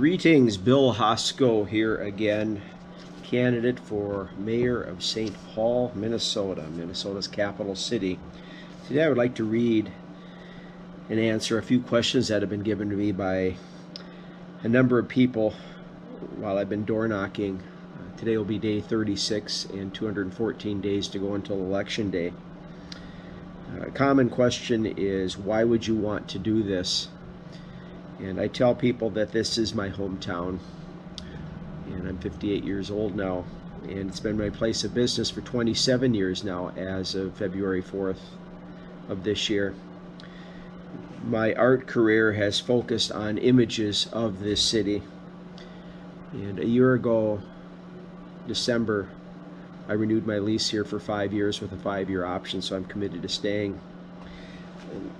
Greetings, Bill Hosko here again, candidate for mayor of St. Paul, Minnesota, Minnesota's capital city. Today I would like to read and answer a few questions that have been given to me by a number of people while I've been door knocking. Today will be day 36 and 214 days to go until Election Day. A common question is, why would you want to do this? And I tell people that this is my hometown, and I'm 58 years old now, and it's been my place of business for 27 years now as of February 4th of this year. My art career has focused on images of this city, and a year ago, December, I renewed my lease here for 5 years with a 5-year option, so I'm committed to staying. And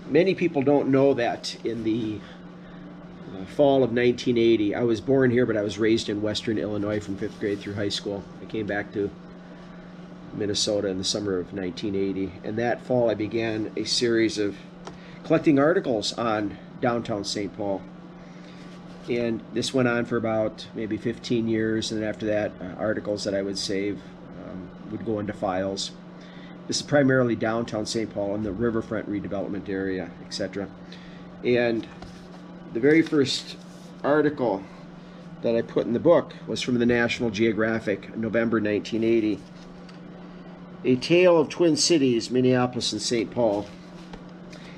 many people don't know that in the fall of 1980, I was born here, but I was raised in Western Illinois from 5th grade through high school. I came back to Minnesota in the summer of 1980, and that fall I began a series of collecting articles on downtown St. Paul. And this went on for about maybe 15 years, and then after that, articles that I would save would go into files. This is primarily downtown St. Paul and the riverfront redevelopment area, etc. And the very first article that I put in the book was from the National Geographic, November 1980. A Tale of Twin Cities, Minneapolis and St. Paul.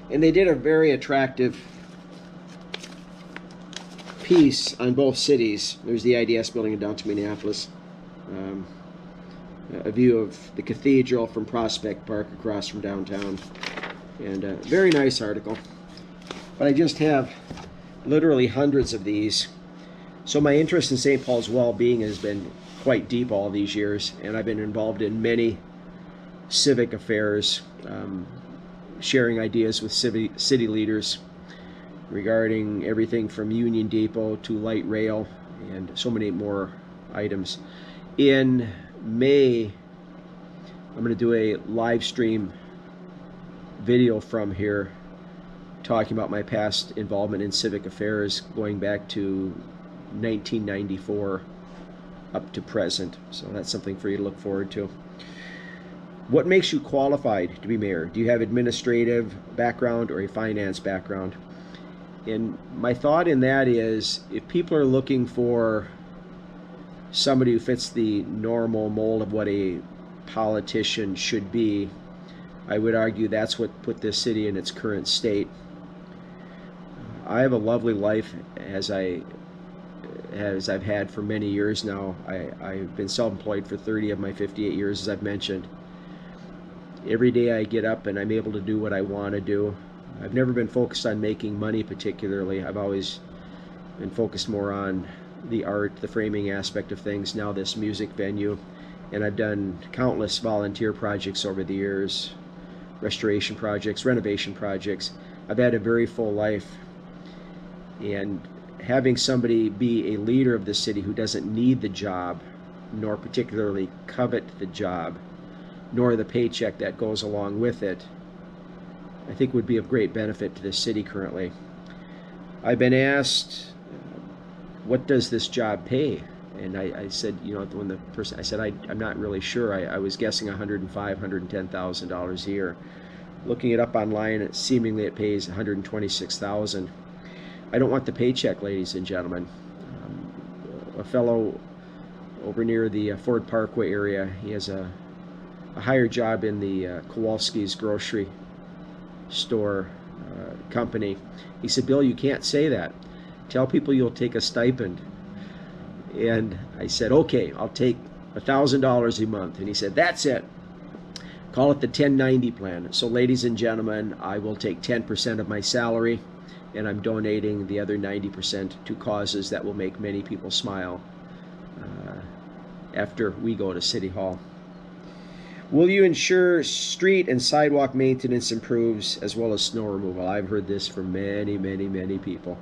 And they did a very attractive piece on both cities. There's the IDS building in downtown Minneapolis. A view of the cathedral from Prospect Park across from downtown. And a very nice article. But I just have literally hundreds of these. So my interest in St. Paul's well-being has been quite deep all these years, and I've been involved in many civic affairs, sharing ideas with city leaders regarding everything from Union Depot to light rail and so many more items. In May, I'm going to do a live stream video from here talking about my past involvement in civic affairs going back to 1994 up to present. So that's something for you to look forward to. What makes you qualified to be mayor? Do you have administrative background or a finance background? And my thought in that is, if people are looking for somebody who fits the normal mold of what a politician should be, I would argue that's what put this city in its current state. I have a lovely life as I've had for many years now. I've been self-employed for 30 of my 58 years, as I've mentioned. Every day I get up and I'm able to do what I want to do. I've never been focused on making money particularly. I've always been focused more on the art, the framing aspect of things, now this music venue. And I've done countless volunteer projects over the years, restoration projects, renovation projects. I've had a very full life. And having somebody be a leader of the city who doesn't need the job, nor particularly covet the job, nor the paycheck that goes along with it, I think would be of great benefit to the city currently. I've been asked, what does this job pay? And I said, you know, when the person, I said, I'm not really sure. I was guessing $105,000, $110,000 a year. Looking it up online, seemingly it pays $126,000. I don't want the paycheck, ladies and gentlemen. A fellow over near the Ford Parkway area, he has a higher job in the Kowalski's grocery store company. He said, Bill, you can't say that. Tell people you'll take a stipend. And I said, okay, I'll take $1,000 a month. And he said, that's it. Call it the 1090 plan. So ladies and gentlemen, I will take 10% of my salary, and I'm donating the other 90% to causes that will make many people smile after we go to City Hall. Will you ensure street and sidewalk maintenance improves as well as snow removal? I've heard this from many, many, many people.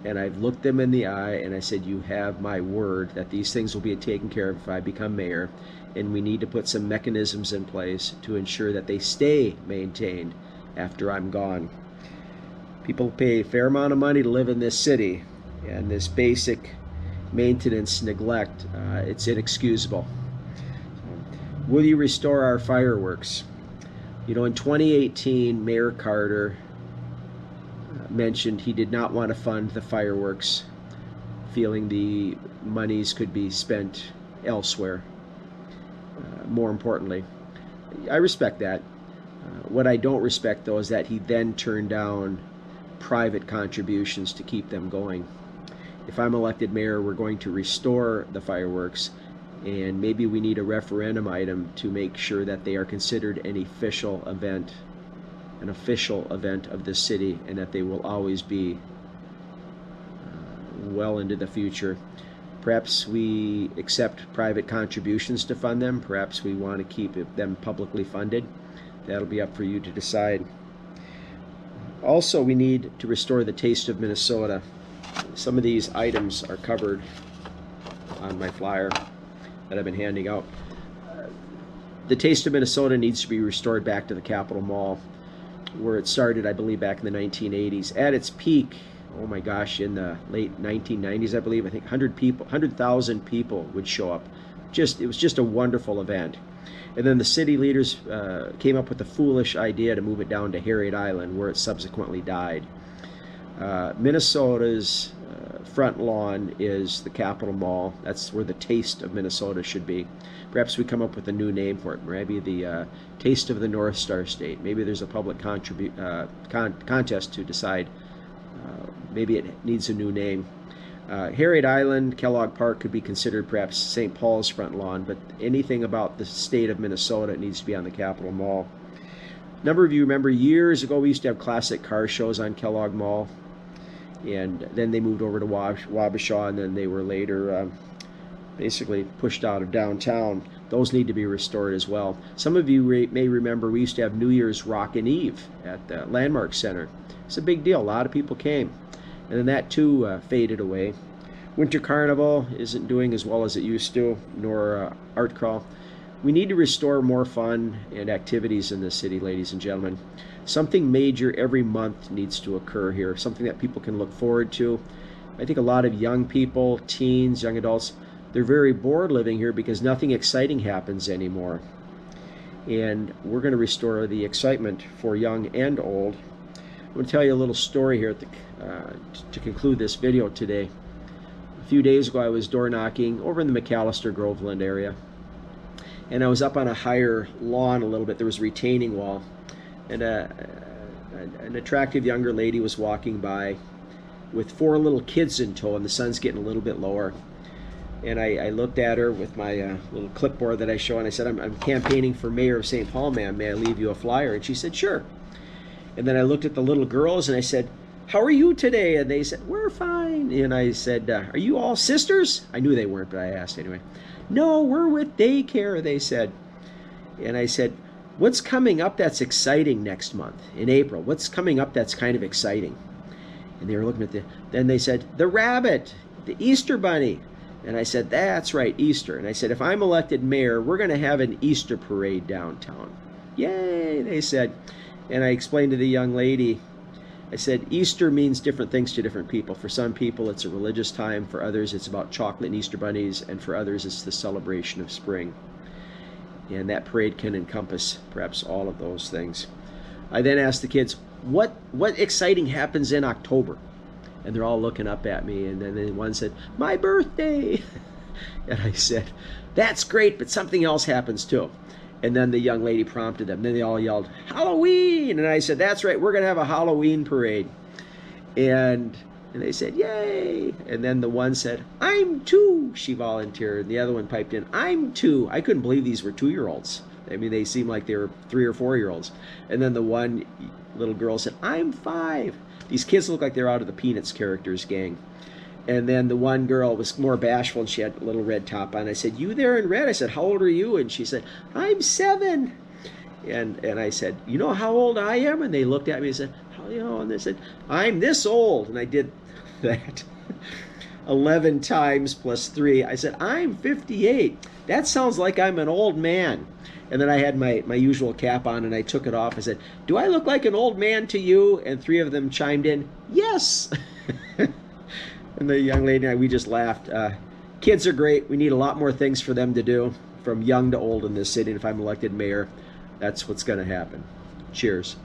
And I've looked them in the eye and I said, you have my word that these things will be taken care of if I become mayor. And we need to put some mechanisms in place to ensure that they stay maintained after I'm gone. People pay a fair amount of money to live in this city, And this basic maintenance neglect, it's inexcusable. Will you restore our fireworks? You know, in 2018, Mayor Carter mentioned he did not want to fund the fireworks, feeling the monies could be spent elsewhere. More importantly, I respect that. What I don't respect, though, is that he then turned down private contributions to keep them going. If I'm elected mayor, we're going to restore the fireworks, and maybe we need a referendum item to make sure that they are considered an official event of the city, and that they will always be well into the future. Perhaps we accept private contributions to fund them. Perhaps we want to keep them publicly funded. That'll be up for you to decide. Also, we need to restore the taste of Minnesota. Some of these items are covered on my flyer that I've been handing out. The taste of Minnesota needs to be restored back to the Capitol Mall, where it started, I believe, back in the 1980s. At its peak, oh my gosh, in the late 1990s, I believe, I think 100,000 people would show up. It was just a wonderful event. And then the city leaders came up with the foolish idea to move it down to Harriet Island, where it subsequently died. Minnesota's front lawn is the Capitol Mall. That's where the taste of Minnesota should be. Perhaps we come up with a new name for it. Maybe the Taste of the North Star State. Maybe there's a public contest to decide. Maybe it needs a new name. Harriet Island, Kellogg Park could be considered perhaps St. Paul's front lawn, but anything about the state of Minnesota needs to be on the Capitol Mall. A number of you remember years ago we used to have classic car shows on Kellogg Mall, and then they moved over to Wabasha, and then they were later basically pushed out of downtown. Those need to be restored as well. Some of you may remember we used to have New Year's Rockin' Eve at the Landmark Center. It's a big deal. A lot of people came. And then that too faded away. Winter Carnival isn't doing as well as it used to, nor Art Crawl. We need to restore more fun and activities in the city, ladies and gentlemen. Something major every month needs to occur here, something that people can look forward to. I think a lot of young people, teens, young adults, they're very bored living here because nothing exciting happens anymore. And we're going to restore the excitement for young and old. I'm going to tell you a little story here to conclude this video today. A few days ago I was door knocking over in the McAllister Groveland area, and I was up on a higher lawn a little bit. There was a retaining wall, and an attractive younger lady was walking by with 4 little kids in tow, and the sun's getting a little bit lower. And I looked at her with my little clipboard that I show, and I said, I'm campaigning for mayor of St. Paul, ma'am. May I leave you a flyer? And she said, sure. And then I looked at the little girls and I said, how are you today? And they said, we're fine. And I said, are you all sisters? I knew they weren't, but I asked anyway. No, we're with daycare, they said. And I said, what's coming up that's exciting next month in April? What's coming up that's kind of exciting? And they were looking at then they said, the rabbit, the Easter bunny. And I said, that's right, Easter. And I said, if I'm elected mayor, we're going to have an Easter parade downtown. Yay, they said. And I explained to the young lady, I said, Easter means different things to different people. For some people, it's a religious time. For others, it's about chocolate and Easter bunnies. And for others, it's the celebration of spring. And that parade can encompass perhaps all of those things. I then asked the kids, what exciting happens in October? And they're all looking up at me. And then one said, my birthday. And I said, that's great, but something else happens too. And then the young lady prompted them. Then they all yelled, Halloween! And I said, that's right, we're going to have a Halloween parade. And they said, yay! And then the one said, I'm 2, she volunteered. And the other one piped in, I'm 2. I couldn't believe these were 2-year-olds. I mean, they seemed like they were 3 or 4-year-olds. And then the one little girl said, I'm 5. These kids look like they're out of the Peanuts characters gang. And then the one girl was more bashful, and she had a little red top on. I said, you there in red? I said, how old are you? And she said, I'm 7. And I said, you know how old I am? And they looked at me and said, how you know? And they said, I'm this old. And I did that 11 times plus 3. I said, I'm 58. That sounds like I'm an old man. And then I had my usual cap on, and I took it off. I said, do I look like an old man to you? And 3 of them chimed in, yes. And the young lady and I, we just laughed. Kids are great. We need a lot more things for them to do, from young to old in this city. And if I'm elected mayor, that's what's going to happen. Cheers.